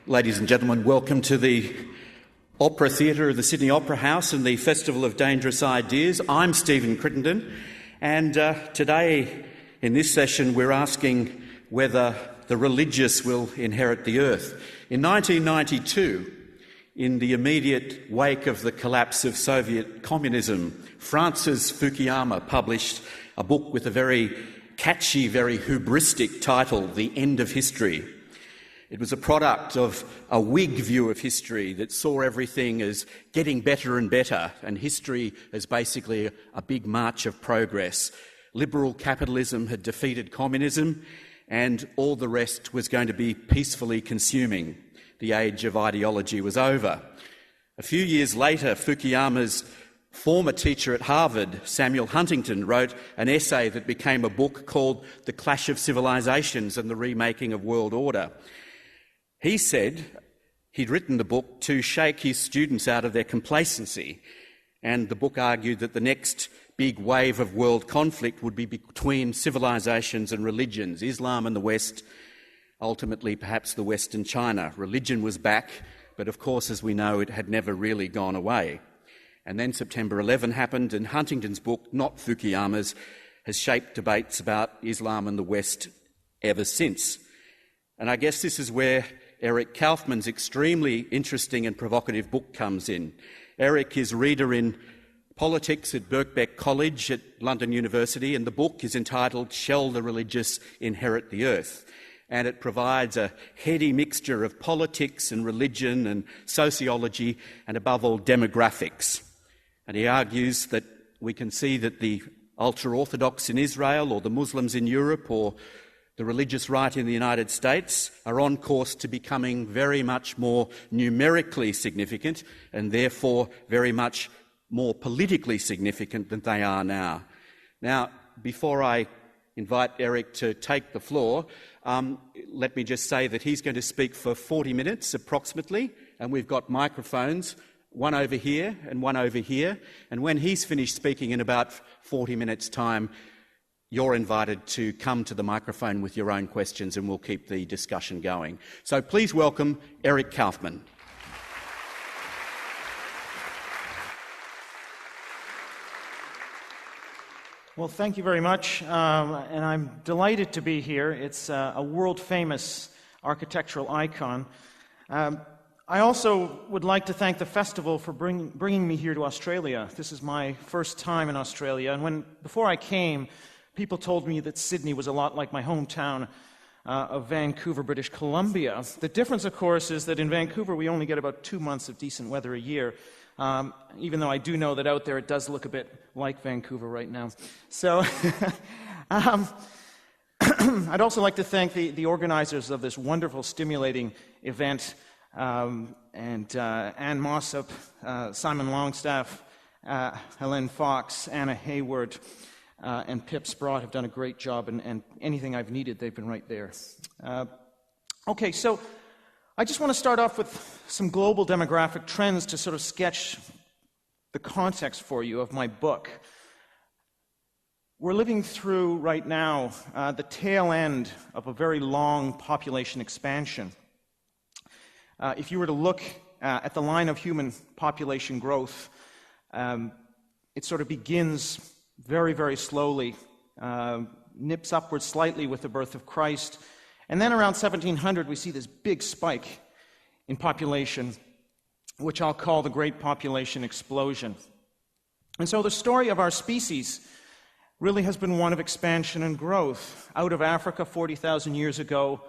Ladies and gentlemen, welcome to the Opera Theatre of the Sydney Opera House and the Festival of Dangerous Ideas. I'm Stephen Crittenden, and today in this session we're asking whether the religious will inherit the earth. In 1992, in the immediate wake of the collapse of Soviet communism, Francis Fukuyama published a book with a very catchy, very hubristic title, The End of History. It was a product of a Whig view of history that saw everything as getting better and better, and history as basically a big march of progress. Liberal capitalism had defeated communism, and all the rest was going to be peacefully consuming. The age of ideology was over. A few years later, Fukuyama's former teacher at Harvard, Samuel Huntington, wrote an essay that became a book called The Clash of Civilizations and the Remaking of World Order. He said he'd written the book to shake his students out of their complacency, and the book argued that the next big wave of world conflict would be between civilizations and religions, Islam and the West, ultimately perhaps the West and China. Religion was back, but of course, as we know, it had never really gone away. And then September 11 happened, and Huntington's book, not Fukuyama's, has shaped debates about Islam and the West ever since. And I guess this is where Eric Kaufmann's extremely interesting and provocative book comes in. Eric is reader in politics at Birkbeck College at London University, and the book is entitled Shall the Religious Inherit the Earth? And it provides a heady mixture of politics and religion and sociology and, above all, demographics. And he argues that we can see that the ultra-Orthodox in Israel or the Muslims in Europe or the religious right in the United States are on course to becoming very much more numerically significant and therefore very much more politically significant than they are now. Now, before I invite Eric to take the floor, let me just say that he's going to speak for 40 minutes approximately, and we've got microphones, one over here and one over here, and when he's finished speaking in about 40 minutes' time, you're invited to come to the microphone with your own questions and we'll keep the discussion going. So please welcome Eric Kaufmann. Well, thank you very much, and I'm delighted to be here. It's a world-famous architectural icon. I also would like to thank the festival for bringing me here to Australia. This is my first time in Australia, and before I came, people told me that Sydney was a lot like my hometown of Vancouver, British Columbia. The difference, of course, is that in Vancouver we only get about 2 months of decent weather a year, even though I do know that out there it does look a bit like Vancouver right now. So I'd also like to thank the organizers of this wonderful, stimulating event, and Ann Mossop, Simon Longstaff, Helene Fox, Anna Hayward, and Pip Sprott have done a great job, and anything I've needed, they've been right there. Okay, so I just want to start off with some global demographic trends to sort of sketch the context for you of my book. We're living through, right now, the tail end of a very long population expansion. If you were to look at the line of human population growth, it sort of begins very, very slowly, nips upwards slightly with the birth of Christ, and then around 1700 we see this big spike in population, which I'll call the Great Population Explosion. And so the story of our species really has been one of expansion and growth. Out of Africa 40,000 years ago,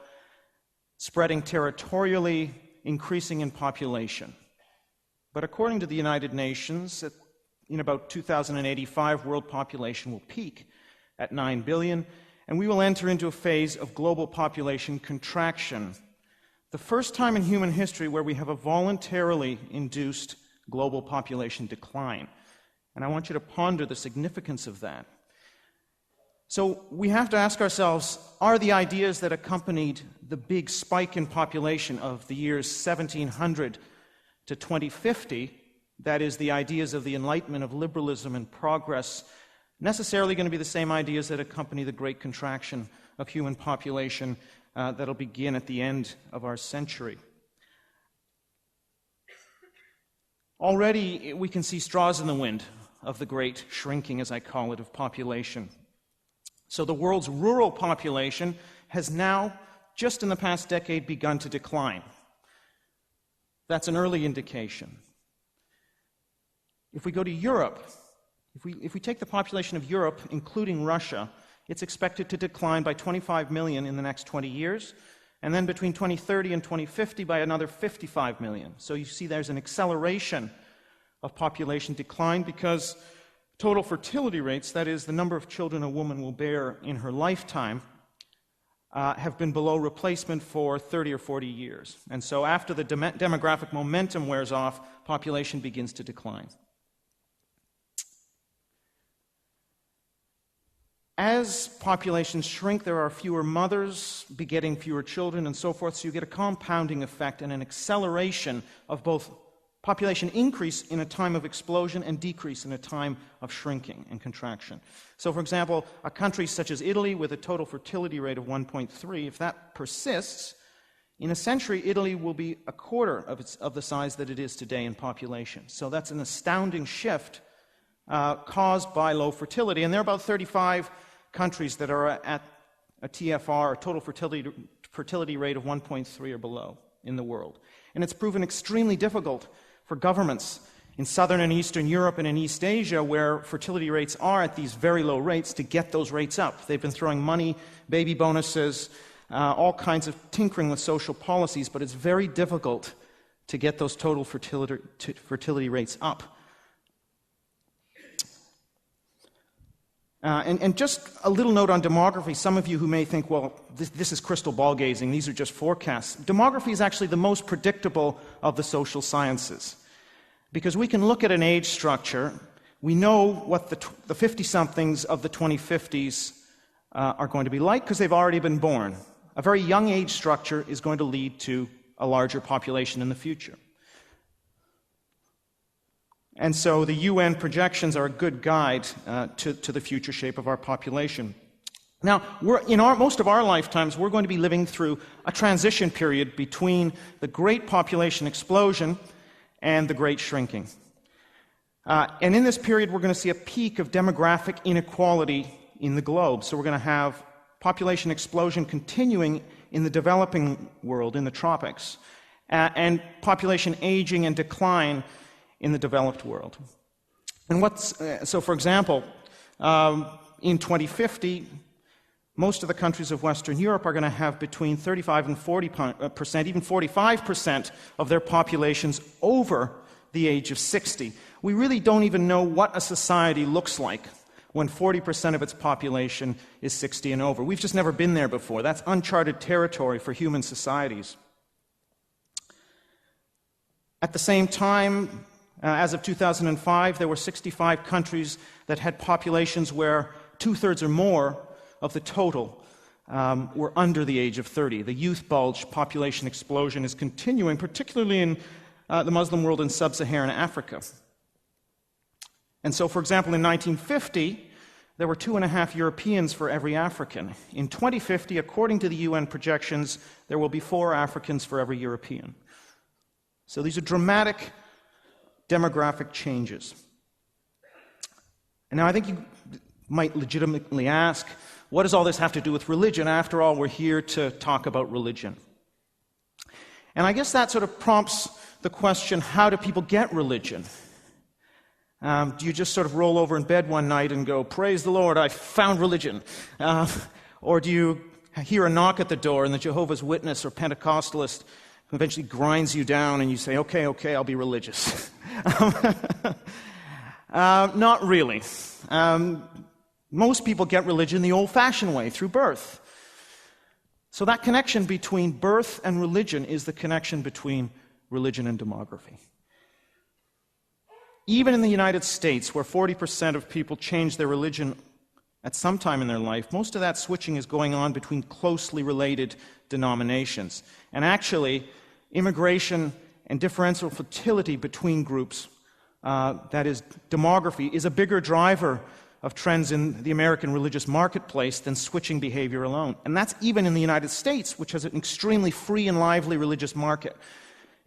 spreading territorially, increasing in population. But according to the United Nations, in about 2085, world population will peak at 9 billion, and we will enter into a phase of global population contraction. The first time in human history where we have a voluntarily induced global population decline. And I want you to ponder the significance of that. So we have to ask ourselves, are the ideas that accompanied the big spike in population of the years 1700 to 2050, that is, the ideas of the Enlightenment, of liberalism and progress, necessarily going to be the same ideas that accompany the great contraction of human population that'll begin at the end of our century? Already we can see straws in the wind of the great shrinking, as I call it, of population. So the world's rural population has now, just in the past decade, begun to decline. That's an early indication. If we go to Europe, if we take the population of Europe, including Russia, it's expected to decline by 25 million in the next 20 years, and then between 2030 and 2050 by another 55 million. So you see there's an acceleration of population decline because total fertility rates, that is, the number of children a woman will bear in her lifetime, have been below replacement for 30 or 40 years. And so after the demographic momentum wears off, population begins to decline. As populations shrink, there are fewer mothers begetting fewer children and so forth, so you get a compounding effect and an acceleration of both population increase in a time of explosion and decrease in a time of shrinking and contraction. So, for example, a country such as Italy with a total fertility rate of 1.3, if that persists, in a century, Italy will be a quarter of the size that it is today in population. So that's an astounding shift caused by low fertility. And there are about 35 countries that are at a TFR, a total fertility rate of 1.3 or below in the world. And it's proven extremely difficult for governments in Southern and Eastern Europe and in East Asia, where fertility rates are at these very low rates, to get those rates up. They've been throwing money, baby bonuses, all kinds of tinkering with social policies, but it's very difficult to get those total fertility rates up. And just a little note on demography. Some of you who may think, well, this is crystal ball gazing, these are just forecasts. Demography is actually the most predictable of the social sciences, because we can look at an age structure. We know what the 50-somethings of the 2050s are going to be like because they've already been born. A very young age structure is going to lead to a larger population in the future. And so the UN projections are a good guide to the future shape of our population. Now, in most of our lifetimes, we're going to be living through a transition period between the great population explosion and the great shrinking. And in this period, we're going to see a peak of demographic inequality in the globe. So we're going to have population explosion continuing in the developing world, in the tropics, and population aging and decline in the developed world. And so for example, in 2050, most of the countries of Western Europe are going to have between 35 and 40%, even 45% of their populations over the age of 60. We really don't even know what a society looks like when 40% of its population is 60 and over. We've just never been there before. That's uncharted territory for human societies. At the same time, as of 2005, there were 65 countries that had populations where 2/3 or more of the total were under the age of 30. The youth bulge population explosion is continuing, particularly in the Muslim world in sub-Saharan Africa. And so, for example, in 1950, there were 2.5 Europeans for every African. In 2050, according to the UN projections, there will be 4 Africans for every European. So these are dramatic demographic changes. And now I think you might legitimately ask, what does all this have to do with religion? After all, we're here to talk about religion. And I guess that sort of prompts the question, how do people get religion? Do you just sort of roll over in bed one night and go, praise the Lord, I found religion? Or do you hear a knock at the door and the Jehovah's Witness or Pentecostalist eventually grinds you down and you say, okay, I'll be religious? Not really. Most people get religion the old-fashioned way, through birth. So that connection between birth and religion is the connection between religion and demography. Even in the United States, where 40% of people change their religion at some time in their life, most of that switching is going on between closely related denominations. And actually, immigration and differential fertility between groups, that is, demography, is a bigger driver of trends in the American religious marketplace than switching behavior alone. And that's even in the United States, which has an extremely free and lively religious market.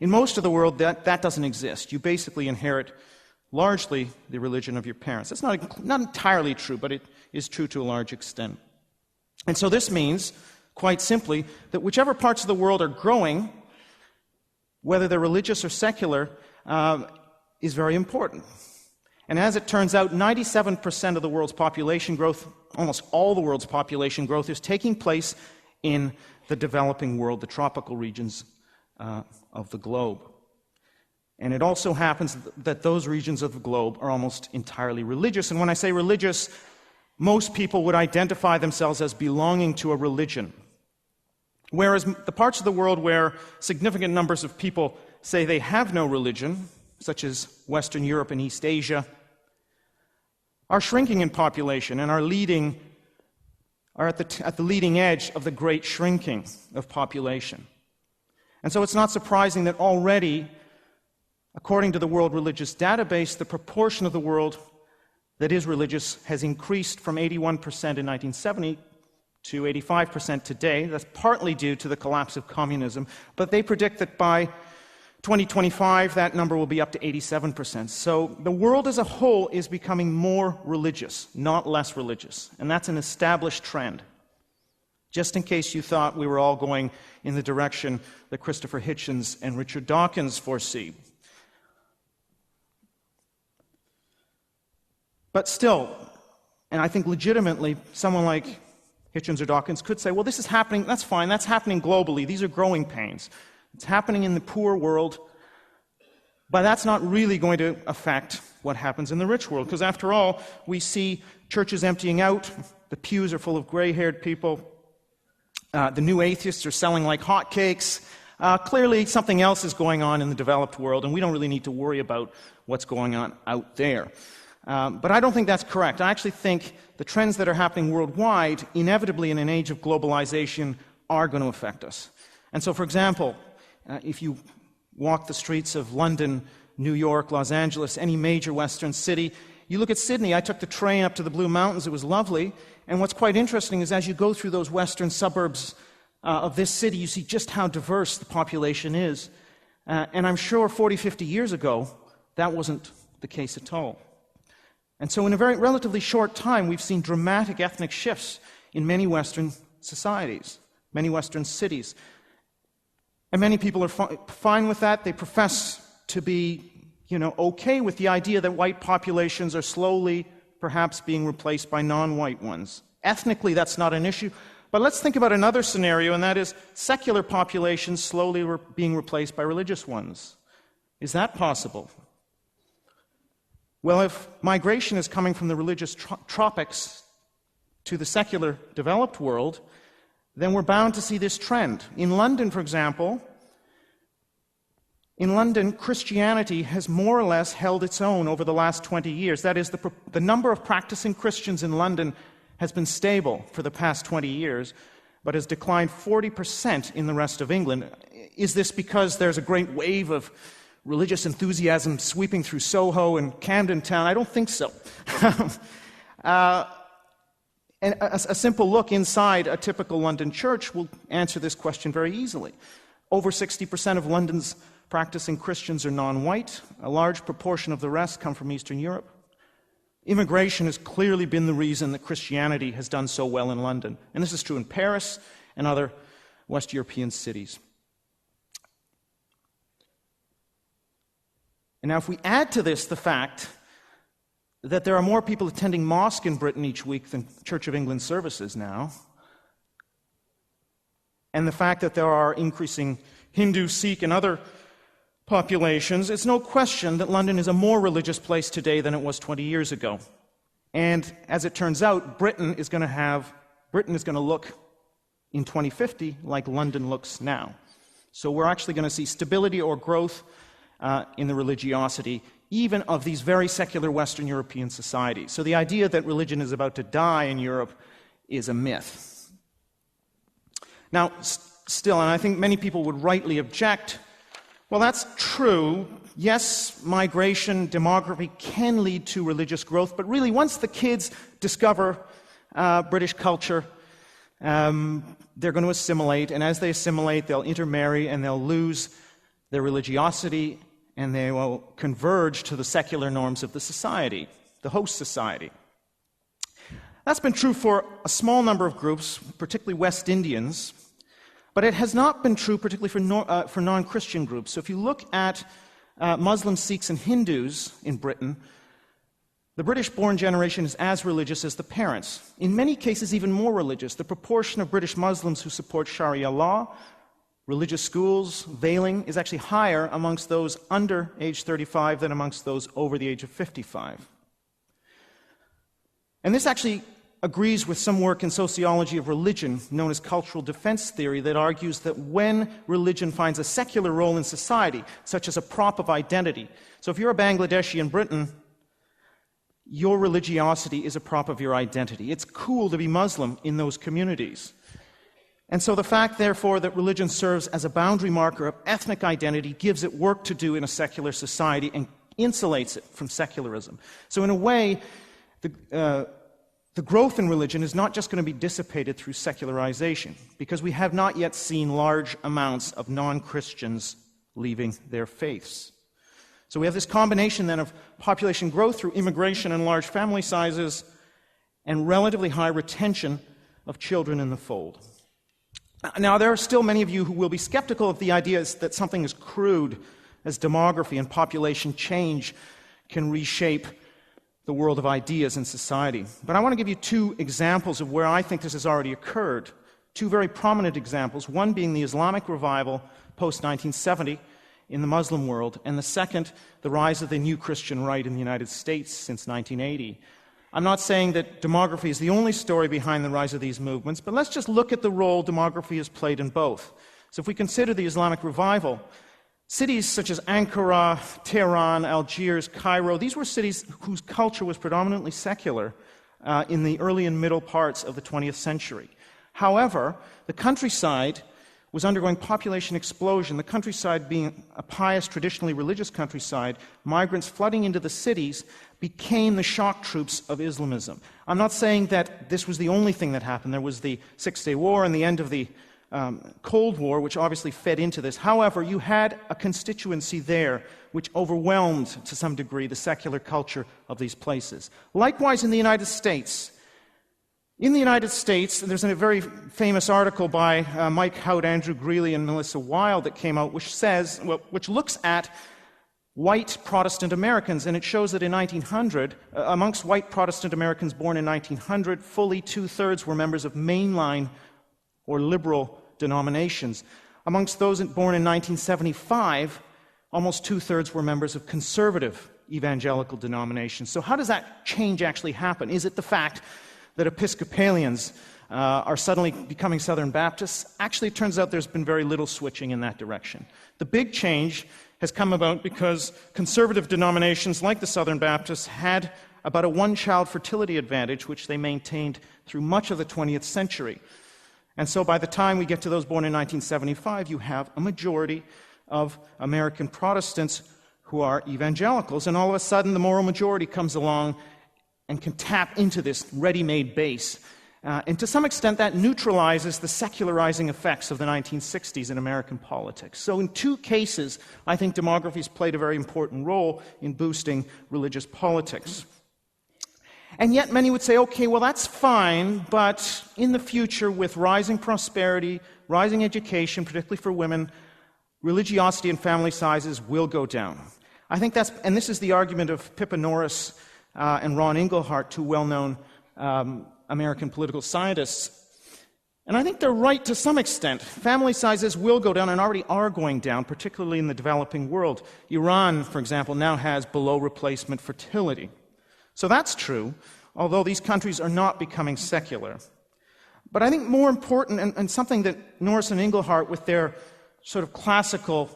In most of the world, that doesn't exist. You basically inherit largely the religion of your parents. That's not entirely true, but it is true to a large extent. And so this means, quite simply, that whichever parts of the world are growing, whether they're religious or secular, is very important. And as it turns out, 97% of the world's population growth, almost all the world's population growth, is taking place in the developing world, the tropical regions of the globe. And it also happens that those regions of the globe are almost entirely religious. And when I say religious, most people would identify themselves as belonging to a religion. Whereas the parts of the world where significant numbers of people say they have no religion, such as Western Europe and East Asia, are shrinking in population and are at the leading edge of the great shrinking of population. And so it's not surprising that already, according to the World Religious Database, the proportion of the world that is religious has increased from 81% in 1970 to 85% today. That's partly due to the collapse of communism, but they predict that by 2025, that number will be up to 87%. So the world as a whole is becoming more religious, not less religious, and that's an established trend. Just in case you thought we were all going in the direction that Christopher Hitchens and Richard Dawkins foresee. But still, and I think legitimately, someone like Hitchens or Dawkins could say, well, this is happening, that's fine, that's happening globally, these are growing pains. It's happening in the poor world, but that's not really going to affect what happens in the rich world, because after all, we see churches emptying out, the pews are full of gray-haired people, the new atheists are selling like hotcakes. Clearly, something else is going on in the developed world, and we don't really need to worry about what's going on out there. But I don't think that's correct. I actually think the trends that are happening worldwide, inevitably in an age of globalization, are going to affect us. And so, for example, if you walk the streets of London, New York, Los Angeles, any major Western city, you look at Sydney. I took the train up to the Blue Mountains. It was lovely. And what's quite interesting is as you go through those western suburbs of this city, you see just how diverse the population is. And I'm sure 40, 50 years ago, that wasn't the case at all. And so in a very relatively short time, we've seen dramatic ethnic shifts in many Western societies, many Western cities. And many people are fine with that. They profess to be, okay with the idea that white populations are slowly, perhaps, being replaced by non-white ones. Ethnically, that's not an issue. But let's think about another scenario, and that is secular populations slowly being replaced by religious ones. Is that possible? Well, if migration is coming from the religious tropics to the secular developed world, then we're bound to see this trend. In London, for example, Christianity has more or less held its own over the last 20 years. That is, the number of practicing Christians in London has been stable for the past 20 years, but has declined 40% in the rest of England. Is this because there's a great wave of religious enthusiasm sweeping through Soho and Camden Town? I don't think so. And a simple look inside a typical London church will answer this question very easily. Over 60% of London's practicing Christians are non-white. A large proportion of the rest come from Eastern Europe. Immigration has clearly been the reason that Christianity has done so well in London. And this is true in Paris and other West European cities. And now if we add to this the fact that there are more people attending mosque in Britain each week than Church of England services now, and the fact that there are increasing Hindu, Sikh, and other populations, it's no question that London is a more religious place today than it was 20 years ago. And as it turns out, Britain is going to look in 2050 like London looks now. So we're actually going to see stability or growth in the religiosity, even of these very secular Western European societies. So the idea that religion is about to die in Europe is a myth. Now, still, and I think many people would rightly object, well, that's true. Yes, migration, demography can lead to religious growth, but really once the kids discover British culture, they're going to assimilate, and as they assimilate, they'll intermarry and they'll lose their religiosity, and they will converge to the secular norms of the society, the host society. That's been true for a small number of groups, particularly West Indians, but it has not been true particularly for non-Christian groups. So if you look at Muslims, Sikhs, and Hindus in Britain, the British-born generation is as religious as the parents. In many cases, even more religious. The proportion of British Muslims who support Sharia law, religious schools, veiling, is actually higher amongst those under age 35 than amongst those over the age of 55. And this actually agrees with some work in sociology of religion known as cultural defense theory that argues that when religion finds a secular role in society, such as a prop of identity. So if you're a Bangladeshi in Britain, your religiosity is a prop of your identity. It's cool to be Muslim in those communities. And so the fact, therefore, that religion serves as a boundary marker of ethnic identity gives it work to do in a secular society and insulates it from secularism. So in a way, the growth in religion is not just going to be dissipated through secularization, because we have not yet seen large amounts of non-Christians leaving their faiths. So we have this combination then of population growth through immigration and large family sizes and relatively high retention of children in the fold. Now, there are still many of you who will be skeptical of the idea that something as crude as demography and population change can reshape the world of ideas in society. But I want to give you two examples of where I think this has already occurred. Two very prominent examples, one being the Islamic revival post-1970 in the Muslim world, and the second, the rise of the new Christian right in the United States since 1980. I'm not saying that demography is the only story behind the rise of these movements, but let's just look at the role demography has played in both. So if we consider the Islamic revival, cities such as Ankara, Tehran, Algiers, Cairo, these were cities whose culture was predominantly secular in the early and middle parts of the 20th century. However, the countryside was undergoing population explosion. The countryside being a pious, traditionally religious countryside, migrants flooding into the cities became the shock troops of Islamism. I'm not saying that this was the only thing that happened. There was the Six-Day War and the end of the Cold War, which obviously fed into this. However, you had a constituency there which overwhelmed, to some degree, the secular culture of these places. Likewise, in the United States, there's a very famous article by Mike Hout, Andrew Greeley, and Melissa Weil that came out, which looks at white Protestant Americans, and it shows that in 1900, amongst white Protestant Americans born in 1900, fully two-thirds were members of mainline or liberal denominations. Amongst those born in 1975, almost two-thirds were members of conservative evangelical denominations. So how does that change actually happen? Is it the fact that Episcopalians are suddenly becoming Southern Baptists? Actually, it turns out there's been very little switching in that direction. The big change has come about because conservative denominations like the Southern Baptists had about a one-child fertility advantage, which they maintained through much of the 20th century. And so by the time we get to those born in 1975, you have a majority of American Protestants who are evangelicals, and all of a sudden the moral majority comes along and can tap into this ready-made base. And to some extent, that neutralizes the secularizing effects of the 1960s in American politics. So in two cases, I think demography has played a very important role in boosting religious politics. And yet many would say, okay, well, that's fine, but in the future, with rising prosperity, rising education, particularly for women, religiosity and family sizes will go down. I think and this is the argument of Pippa Norris and Ron Inglehart, two well-known American political scientists. And I think they're right to some extent. Family sizes will go down and already are going down, particularly in the developing world. Iran, for example, now has below replacement fertility. So that's true, although these countries are not becoming secular. But I think more important, and something that Norris and Inglehart, with their sort of classical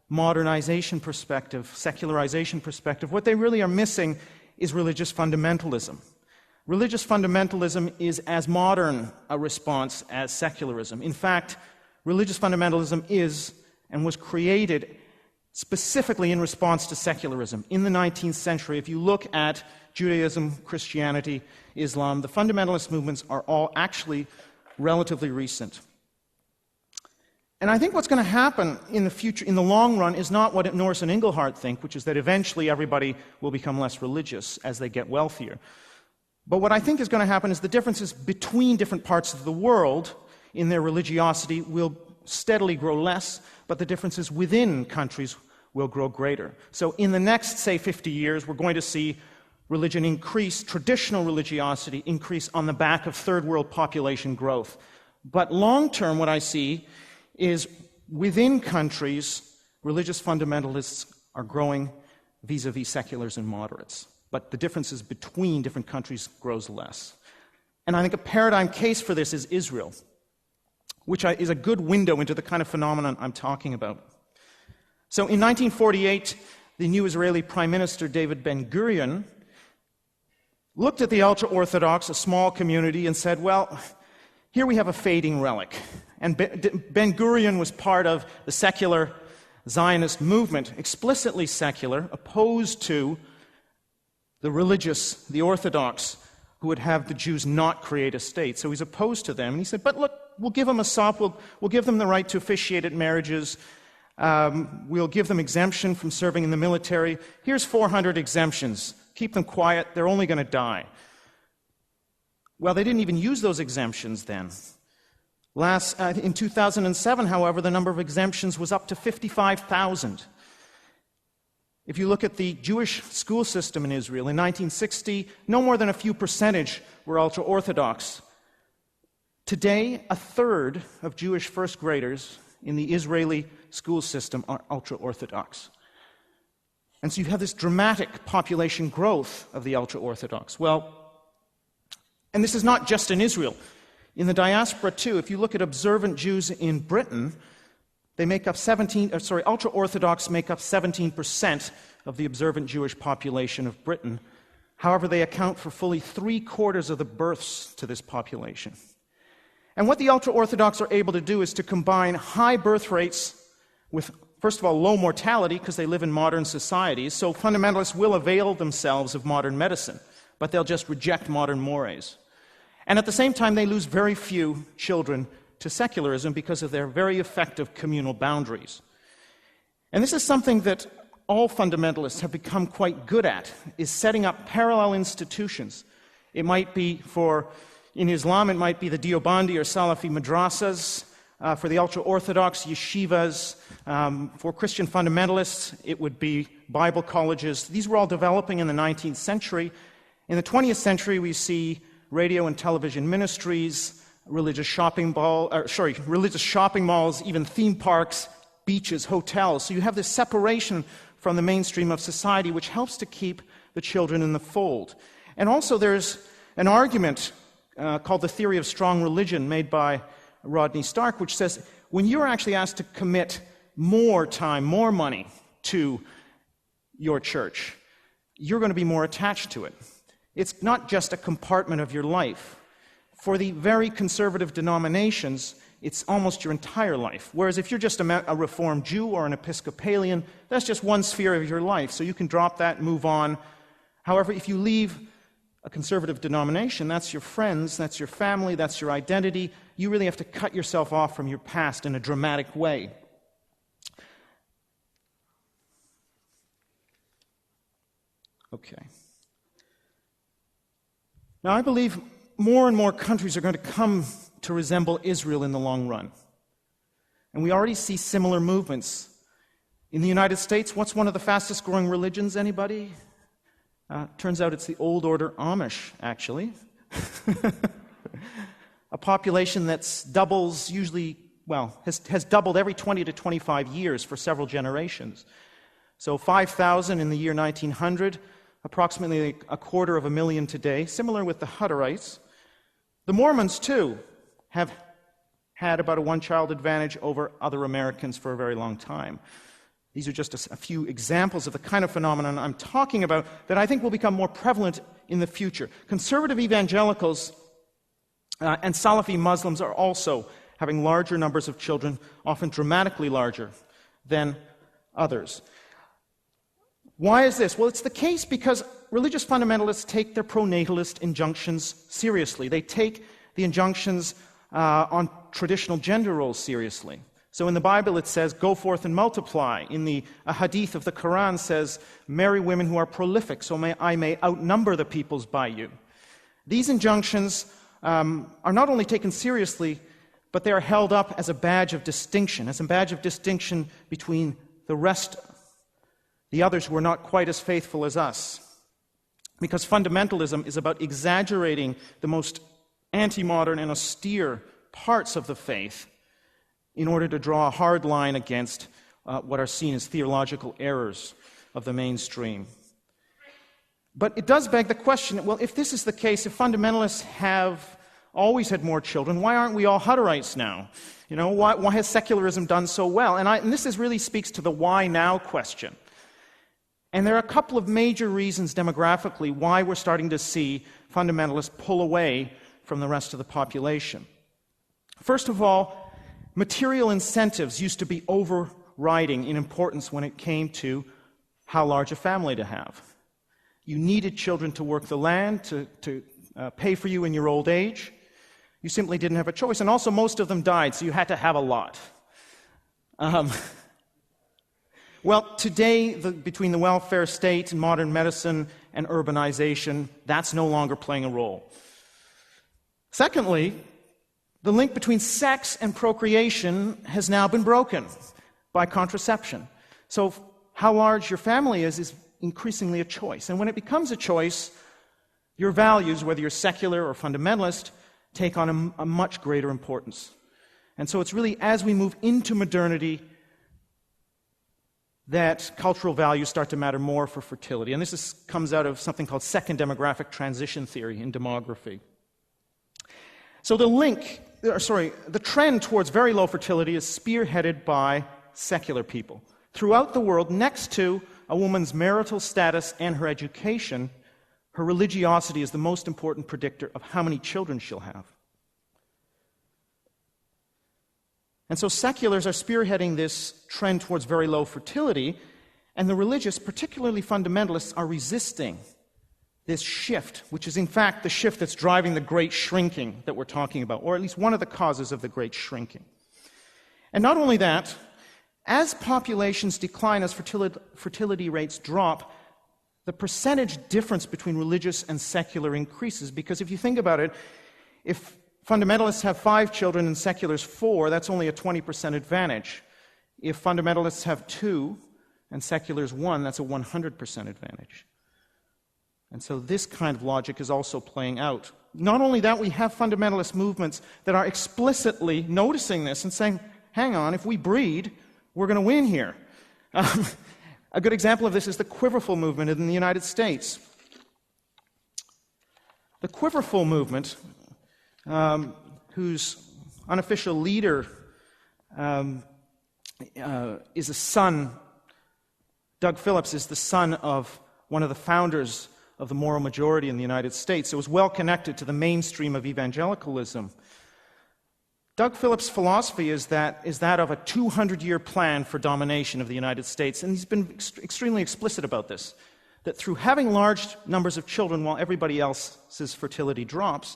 modernization perspective, secularization perspective, what they really are missing is religious fundamentalism. Religious fundamentalism is as modern a response as secularism. In fact, religious fundamentalism is and was created specifically in response to secularism. In the 19th century, if you look at Judaism, Christianity, Islam, the fundamentalist movements are all actually relatively recent. And I think what's going to happen in the future, in the long run, is not what Norris and Inglehart think, which is that eventually everybody will become less religious as they get wealthier. But what I think is going to happen is the differences between different parts of the world in their religiosity will steadily grow less, but the differences within countries will grow greater. So in the next, say, 50 years, we're going to see religion increase, traditional religiosity increase on the back of third world population growth. But long term, what I see is within countries, religious fundamentalists are growing vis-a-vis seculars and moderates. But the differences between different countries grows less. And I think a paradigm case for this is Israel, which is a good window into the kind of phenomenon I'm talking about. So in 1948, the new Israeli Prime Minister, David Ben-Gurion, looked at the ultra-Orthodox, a small community, and said, well, here we have a fading relic. And Ben-Gurion was part of the secular Zionist movement, explicitly secular, opposed to the religious, the Orthodox, who would have the Jews not create a state. So he's opposed to them. And he said, but look, we'll give them a sop, we'll give them the right to officiate at marriages, we'll give them exemption from serving in the military. Here's 400 exemptions. Keep them quiet, they're only going to die. Well, they didn't even use those exemptions then. In 2007, however, the number of exemptions was up to 55,000. If you look at the Jewish school system in Israel, in 1960, no more than a few percentage were ultra-Orthodox. Today, a third of Jewish first graders in the Israeli school system are ultra-Orthodox. And so you have this dramatic population growth of the ultra-Orthodox. Well, and this is not just in Israel. In the diaspora, too, if you look at observant Jews in Britain, they make up ultra-Orthodox make up 17% of the observant Jewish population of Britain. However, they account for fully 3/4 of the births to this population. And what the ultra-Orthodox are able to do is to combine high birth rates with, first of all, low mortality, because they live in modern societies. So fundamentalists will avail themselves of modern medicine, but they'll just reject modern mores. And at the same time, they lose very few children to secularism because of their very effective communal boundaries. And this is something that all fundamentalists have become quite good at, is setting up parallel institutions. It might be in Islam, it might be the Deobandi or Salafi madrasas. For the ultra-Orthodox, yeshivas. For Christian fundamentalists, it would be Bible colleges. These were all developing in the 19th century. In the 20th century, we see radio and television ministries, religious shopping malls, even theme parks, beaches, hotels. So you have this separation from the mainstream of society, which helps to keep the children in the fold. And also there's an argument called the theory of strong religion made by Rodney Stark, which says when you're actually asked to commit more time, more money to your church, you're going to be more attached to it. It's not just a compartment of your life. For the very conservative denominations, it's almost your entire life. Whereas if you're just a Reformed Jew or an Episcopalian, that's just one sphere of your life, so you can drop that and move on. However, if you leave a conservative denomination, that's your friends, that's your family, that's your identity. You really have to cut yourself off from your past in a dramatic way. Okay. Now, I believe more and more countries are going to come to resemble Israel in the long run. And we already see similar movements. In the United States, what's one of the fastest growing religions, anybody? Turns out it's the old order Amish, actually. A population that's doubles usually, has doubled every 20 to 25 years for several generations. So 5,000 in the year 1900, approximately 250,000 today, similar with the Hutterites. The Mormons, too, have had about a one-child advantage over other Americans for a very long time. These are just a few examples of the kind of phenomenon I'm talking about that I think will become more prevalent in the future. Conservative evangelicals and Salafi Muslims are also having larger numbers of children, often dramatically larger than others. Why is this? Well, it's the case because religious fundamentalists take their pronatalist injunctions seriously. They take the injunctions on traditional gender roles seriously. So in the Bible it says, go forth and multiply. In the hadith of the Quran says, marry women who are prolific, so I may outnumber the peoples by you. These injunctions are not only taken seriously, but they are held up as a badge of distinction, between the rest, the others who are not quite as faithful as us. Because fundamentalism is about exaggerating the most anti-modern and austere parts of the faith in order to draw a hard line against what are seen as theological errors of the mainstream. But it does beg the question, well, if this is the case, if fundamentalists have always had more children, why aren't we all Hutterites now? You know, why has secularism done so well? And this really speaks to the why now question. And there are a couple of major reasons demographically why we're starting to see fundamentalists pull away from the rest of the population. First of all, material incentives used to be overriding in importance when it came to how large a family to have. You needed children to work the land, to pay for you in your old age. You simply didn't have a choice. And also, most of them died, so you had to have a lot. Well, today, between the welfare state and modern medicine and urbanization, that's no longer playing a role. Secondly, the link between sex and procreation has now been broken by contraception. So how large your family is increasingly a choice. And when it becomes a choice, your values, whether you're secular or fundamentalist, take on a much greater importance. And so it's really as we move into modernity that cultural values start to matter more for fertility. And this comes out of something called second demographic transition theory in demography. So the trend towards very low fertility is spearheaded by secular people. Throughout the world, next to a woman's marital status and her education, her religiosity is the most important predictor of how many children she'll have. And so seculars are spearheading this trend towards very low fertility, and the religious, particularly fundamentalists, are resisting this shift, which is in fact the shift that's driving the great shrinking that we're talking about, or at least one of the causes of the great shrinking. And not only that, as populations decline, as fertility rates drop, the percentage difference between religious and secular increases, because if you think about it, if fundamentalists have 5 children and seculars 4, that's only a 20% advantage. If fundamentalists have 2 and seculars 1, that's a 100% advantage. And so this kind of logic is also playing out. Not only that, we have fundamentalist movements that are explicitly noticing this and saying, hang on, if we breed, we're going to win here. A good example of this is the Quiverful movement in the United States. The Quiverful movement, whose unofficial leader is a son, Doug Phillips is the son of one of the founders of the moral majority in the United States. It was well connected to the mainstream of evangelicalism. Doug Phillips' philosophy is that of a 200-year plan for domination of the United States, and he's been extremely explicit about this, that through having large numbers of children while everybody else's fertility drops,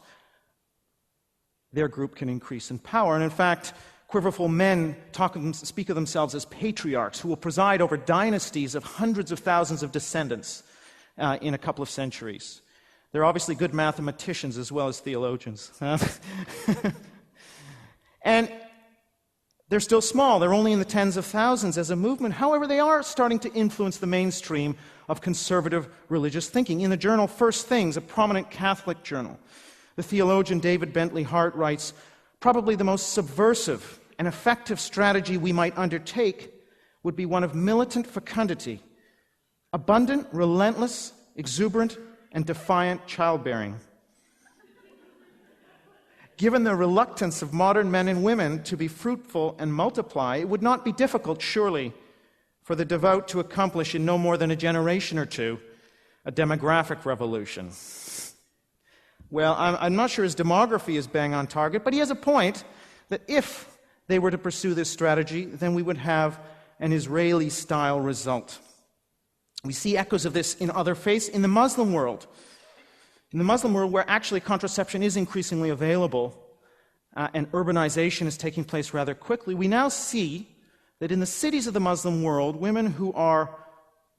their group can increase in power. And in fact, Quiverful men speak of themselves as patriarchs who will preside over dynasties of hundreds of thousands of descendants in a couple of centuries. They're obviously good mathematicians as well as theologians. And they're still small. They're only in the tens of thousands as a movement. However, they are starting to influence the mainstream of conservative religious thinking. In the journal First Things, a prominent Catholic journal, the theologian David Bentley Hart writes, probably the most subversive and effective strategy we might undertake would be one of militant fecundity, abundant, relentless, exuberant, and defiant childbearing. Given the reluctance of modern men and women to be fruitful and multiply, it would not be difficult, surely, for the devout to accomplish in no more than a generation or two a demographic revolution. Well, I'm not sure his demography is bang on target, but he has a point that if they were to pursue this strategy, then we would have an Israeli-style result. We see echoes of this in other faiths in the Muslim world. In the Muslim world, where actually contraception is increasingly available, and urbanization is taking place rather quickly, we now see that in the cities of the Muslim world,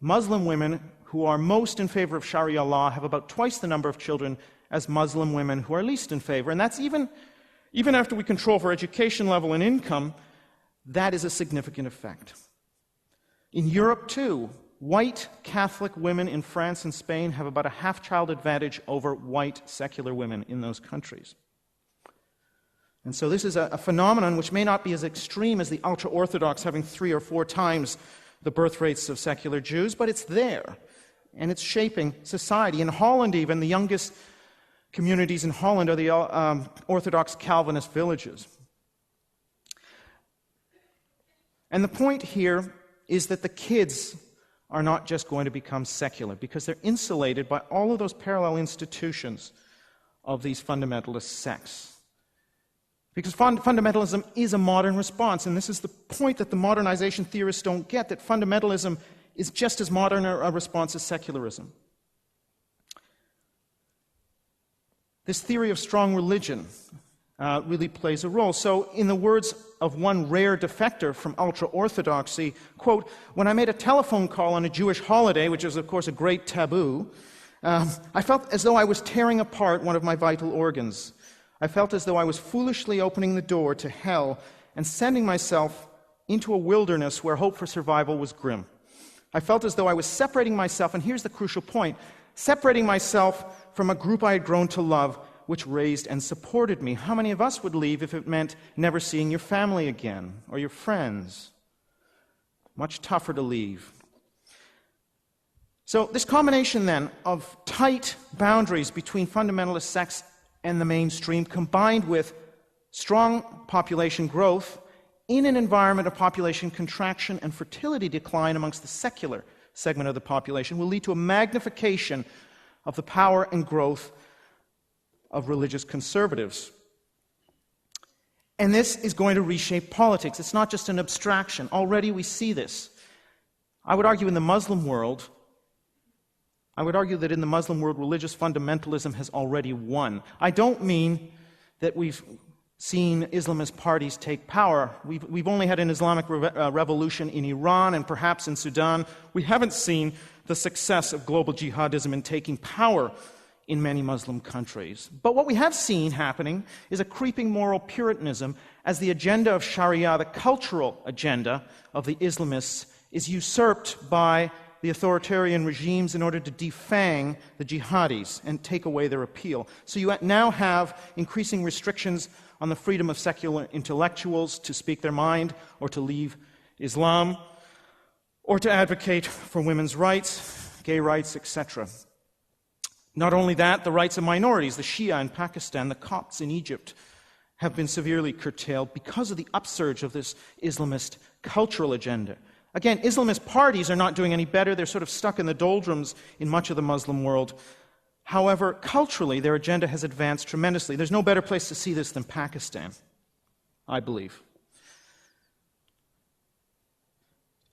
Muslim women who are most in favor of Sharia law have about twice the number of children as Muslim women who are least in favor. And that's even after we control for education level and income, that is a significant effect. In Europe, too, white Catholic women in France and Spain have about a half-child advantage over white secular women in those countries. And so this is a phenomenon which may not be as extreme as the ultra-Orthodox having 3 or 4 times the birth rates of secular Jews, but it's there, and it's shaping society. In Holland even, the youngest communities in Holland are the Orthodox Calvinist villages. And the point here is that the kids are not just going to become secular, because they're insulated by all of those parallel institutions of these fundamentalist sects. Because fundamentalism is a modern response, and this is the point that the modernization theorists don't get, that fundamentalism is just as modern a response as secularism. This theory of strong religion really plays a role. So, in the words of one rare defector from ultra-Orthodoxy, quote, "When I made a telephone call on a Jewish holiday, which is, of course, a great taboo, I felt as though I was tearing apart one of my vital organs. I felt as though I was foolishly opening the door to hell and sending myself into a wilderness where hope for survival was grim. I felt as though I was separating myself, and here's the crucial point, separating myself from a group I had grown to love, which raised and supported me." How many of us would leave if it meant never seeing your family again or your friends? Much tougher to leave. So this combination then of tight boundaries between fundamentalist sects and the mainstream, combined with strong population growth in an environment of population contraction and fertility decline amongst the secular segment of the population, will lead to a magnification of the power and growth of religious conservatives. And this is going to reshape politics. It's not just an abstraction. Already we see this. I would argue in the Muslim world, religious fundamentalism has already won. I don't mean that we've seen Islamist parties take power. We've only had an Islamic revolution in Iran and perhaps in Sudan. We haven't seen the success of global jihadism in taking power in many Muslim countries. But what we have seen happening is a creeping moral puritanism as the agenda of Sharia, the cultural agenda of the Islamists, is usurped by the authoritarian regimes in order to defang the jihadis and take away their appeal. So you now have increasing restrictions on the freedom of secular intellectuals to speak their mind or to leave Islam or to advocate for women's rights, gay rights, etc. Not only that, the rights of minorities, the Shia in Pakistan, the Copts in Egypt, have been severely curtailed because of the upsurge of this Islamist cultural agenda. Again, Islamist parties are not doing any better. They're sort of stuck in the doldrums in much of the Muslim world. However, culturally, their agenda has advanced tremendously. There's no better place to see this than Pakistan, I believe.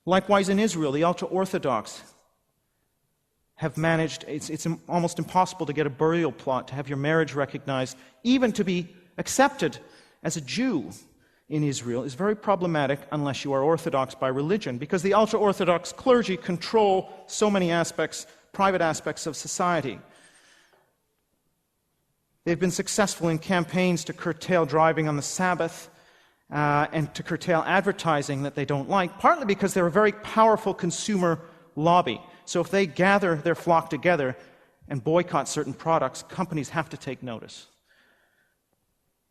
Likewise, in Israel, the ultra-Orthodox have managed, it's almost impossible to get a burial plot, to have your marriage recognized, even to be accepted as a Jew in Israel is very problematic unless you are Orthodox by religion, because the ultra-Orthodox clergy control so many aspects, private aspects of society. They've been successful in campaigns to curtail driving on the Sabbath and to curtail advertising that they don't like, partly because they're a very powerful consumer lobby. So if they gather their flock together and boycott certain products, companies have to take notice.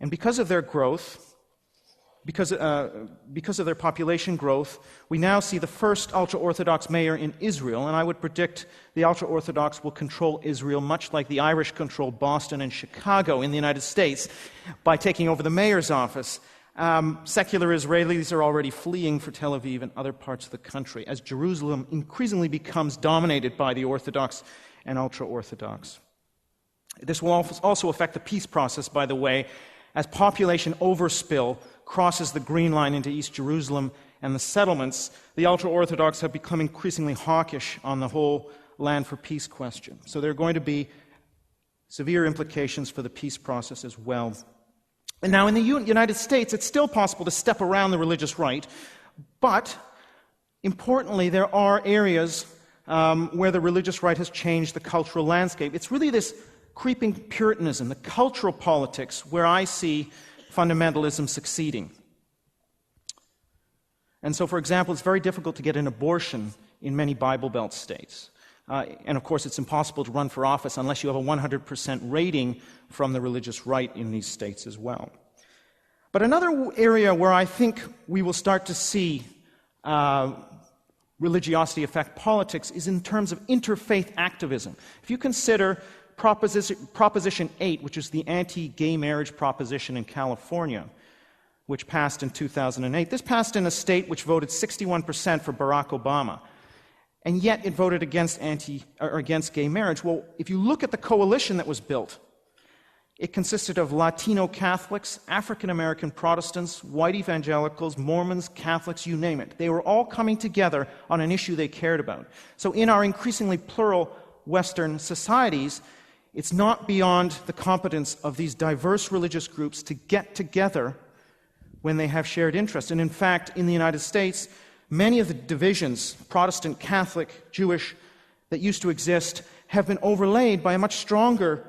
And because of their growth, because of their population growth, we now see the first ultra-Orthodox mayor in Israel, and I would predict the ultra-Orthodox will control Israel much like the Irish control Boston and Chicago in the United States by taking over the mayor's office. Secular Israelis are already fleeing for Tel Aviv and other parts of the country as Jerusalem increasingly becomes dominated by the Orthodox and ultra-Orthodox. This will also affect the peace process, by the way, as population overspill crosses the Green Line into East Jerusalem and the settlements. The ultra-Orthodox have become increasingly hawkish on the whole land for peace question. So there are going to be severe implications for the peace process as well. And now in the United States, it's still possible to step around the religious right, but importantly, there are areas where the religious right has changed the cultural landscape. It's really this creeping Puritanism, the cultural politics, where I see fundamentalism succeeding. And so, for example, it's very difficult to get an abortion in many Bible Belt states. And of course, it's impossible to run for office unless you have a 100% rating from the religious right in these states as well. But another area where I think we will start to see religiosity affect politics is in terms of interfaith activism. If you consider Proposition 8, which is the anti-gay marriage proposition in California, which passed in 2008. This passed in a state which voted 61% for Barack Obama, and yet it voted against gay marriage. Well, if you look at the coalition that was built, it consisted of Latino Catholics, African American Protestants, white evangelicals, Mormons, Catholics, you name it. They were all coming together on an issue they cared about. So in our increasingly plural Western societies, it's not beyond the competence of these diverse religious groups to get together when they have shared interests. And in fact, in the United States, many of the divisions, Protestant, Catholic, Jewish, that used to exist have been overlaid by a much stronger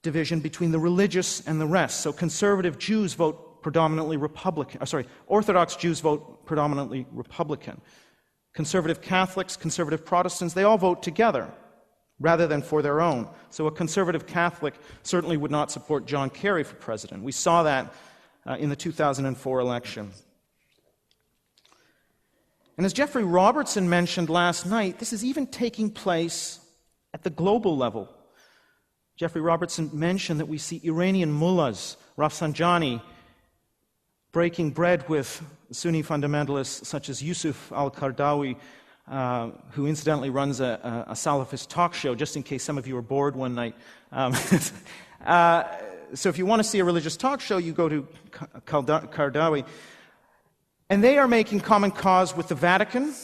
division between the religious and the rest. So conservative Jews vote predominantly Republican. Orthodox Jews vote predominantly Republican. Conservative Catholics, conservative Protestants, they all vote together rather than for their own. So a conservative Catholic certainly would not support John Kerry for president. We saw that in the 2004 election. And as Jeffrey Robertson mentioned last night, this is even taking place at the global level. Jeffrey Robertson mentioned that we see Iranian mullahs, Rafsanjani, breaking bread with Sunni fundamentalists such as Yusuf al-Qaradawi, who incidentally runs a Salafist talk show, just in case some of you are bored one night. So if you want to see a religious talk show, you go to Qaradawi. And they are making common cause with the Vatican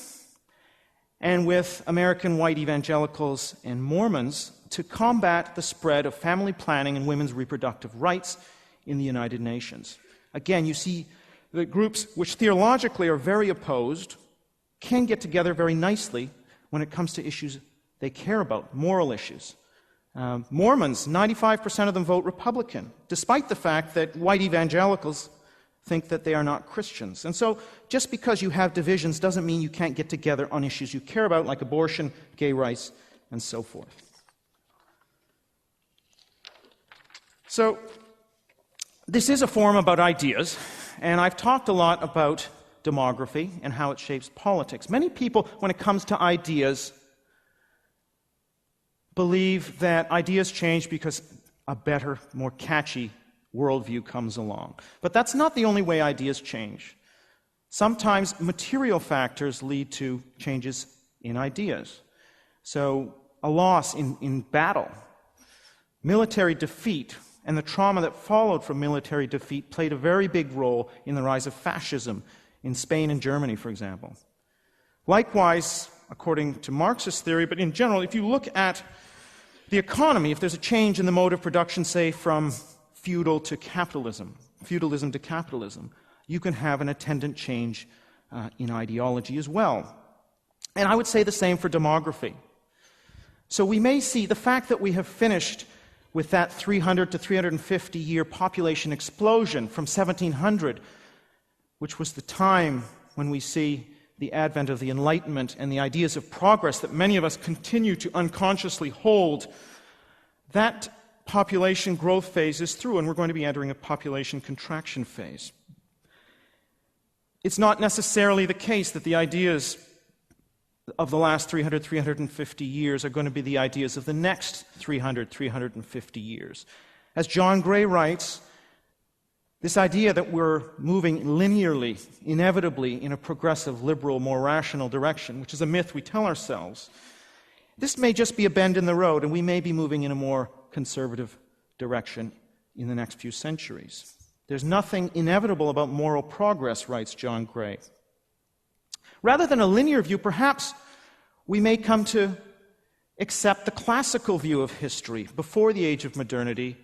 and with American white evangelicals and Mormons to combat the spread of family planning and women's reproductive rights in the United Nations. Again, you see that groups which theologically are very opposed can get together very nicely when it comes to issues they care about, moral issues. Mormons, 95% of them vote Republican, despite the fact that white evangelicals think that they are not Christians. And so just because you have divisions doesn't mean you can't get together on issues you care about, like abortion, gay rights, and so forth. So this is a forum about ideas, and I've talked a lot about demography and how it shapes politics. Many people, when it comes to ideas, believe that ideas change because a better, more catchy worldview comes along. But that's not the only way ideas change. Sometimes material factors lead to changes in ideas. So a loss in battle, military defeat, and the trauma that followed from military defeat played a very big role in the rise of fascism in Spain and Germany, for example. Likewise, according to Marxist theory, but in general, if you look at the economy, if there's a change in the mode of production, say from feudalism to capitalism, you can have an attendant change in ideology as well. And I would say the same for demography. So we may see the fact that we have finished with that 300 to 350 year population explosion from 1700, which was the time when we see the advent of the Enlightenment and the ideas of progress that many of us continue to unconsciously hold, that population growth phase is through, and we're going to be entering a population contraction phase. It's not necessarily the case that the ideas of the last 300, 350 years are going to be the ideas of the next 300, 350 years. As John Gray writes, this idea that we're moving linearly, inevitably, in a progressive, liberal, more rational direction, which is a myth we tell ourselves, this may just be a bend in the road, and we may be moving in a more conservative direction in the next few centuries. There's nothing inevitable about moral progress, writes John Gray. Rather than a linear view, perhaps we may come to accept the classical view of history before the age of modernity,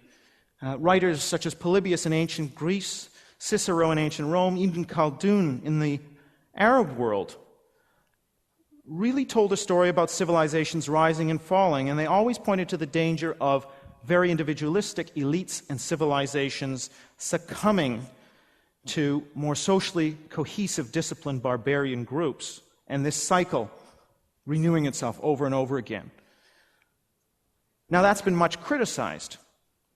Writers such as Polybius in ancient Greece, Cicero in ancient Rome, even Khaldun in the Arab world, really told a story about civilizations rising and falling, and they always pointed to the danger of very individualistic elites and civilizations succumbing to more socially cohesive, disciplined barbarian groups, and this cycle renewing itself over and over again. Now, that's been much criticized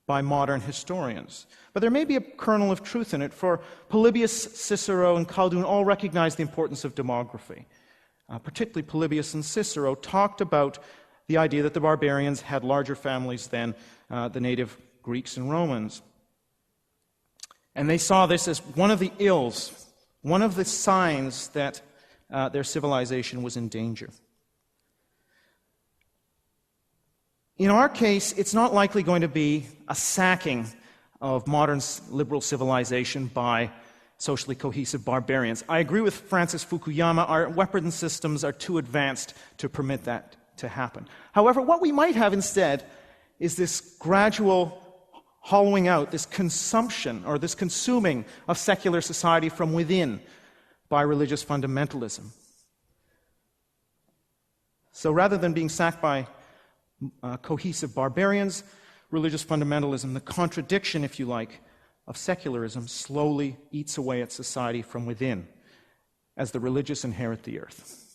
by modern historians, but there may be a kernel of truth in it, for Polybius, Cicero, and Khaldun all recognized the importance of demography. Particularly Polybius and Cicero talked about the idea that the barbarians had larger families than the native Greeks and Romans. And they saw this as one of the ills, one of the signs that their civilization was in danger. In our case, it's not likely going to be a sacking of modern liberal civilization by socially cohesive barbarians. I agree with Francis Fukuyama, our weapon systems are too advanced to permit that to happen. However, what we might have instead is this gradual hollowing out, this consumption or this consuming of secular society from within by religious fundamentalism. So rather than being sacked by cohesive barbarians, religious fundamentalism, the contradiction, if you like, of secularism, slowly eats away at society from within as the religious inherit the earth.